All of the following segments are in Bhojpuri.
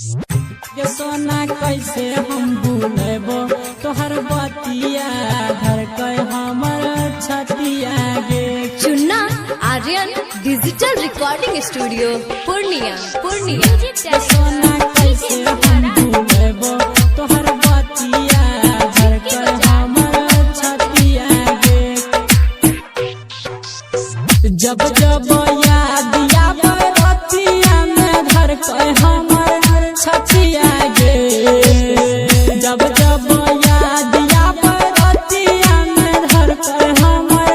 ये सोना कैसे हम भूलेबो तोहर बतिया घर के हमर छतिया गे। Chunna Aryan digital recording studio Purnia. ये सोना कैसे हम भूलेबो तोहर बतिया घर के हमर छतिया गे। जब जब याद आवे रतिया में घर के हमर छतिया गे। जब जब याद आवे रतिया में घर के हमर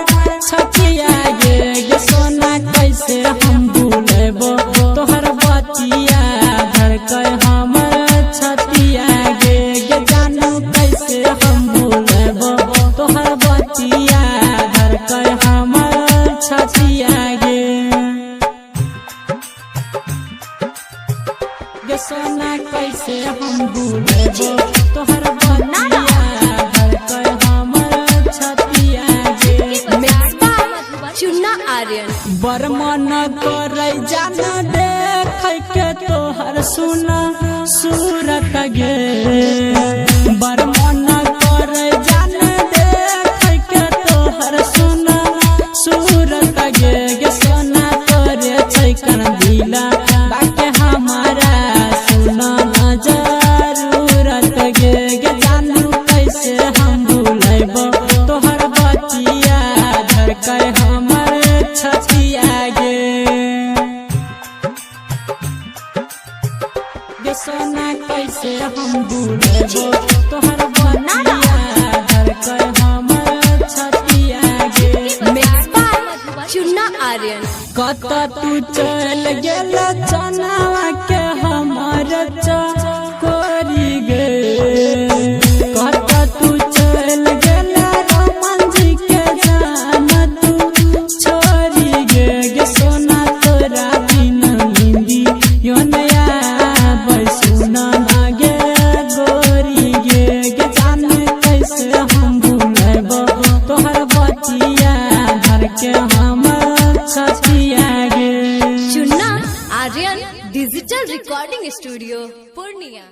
छतिया गे। ये सोना कैसे हम भूलेबो तोहर बतिया घर के हमर छतिया गे। ये जानू कैसे हम भूलेबो तोहर बतिया घर के हमर छतिया गे। ये सोना कैसे हम भूलेबो तोहर बतिया घर के हमर छतिया गे। चुन्ना आर्यन बर मन करे जान देख के तोहर सुना सूरत गे। बर मन करे जान देख के तोहर सुना सूरत गे। गे सोना तोरे छैकन दिला बाके हमारा सुना न जरूरत गे। गे जानू कैसे हम भूलेबो तोहर बतिया घर के हमर छतिया गे। गे सोना कैसे हम भूलेबो तोहर बतिया घर के हमर छतिया गे। चुन्ना आर्यन कत तू चल गेल चनावा के हमर चकोरी गे। कत तू चल गेल रमन जी के जान तू छोरी गे। गे सोना तोरा बिन हिंदी यो नया बैसुना गे गोरी गे। गे जान कैसे हम भूलेबो तोहर बतिया घर के हमर छतिया गे। Chunna Aryan digital recording studio Purnia.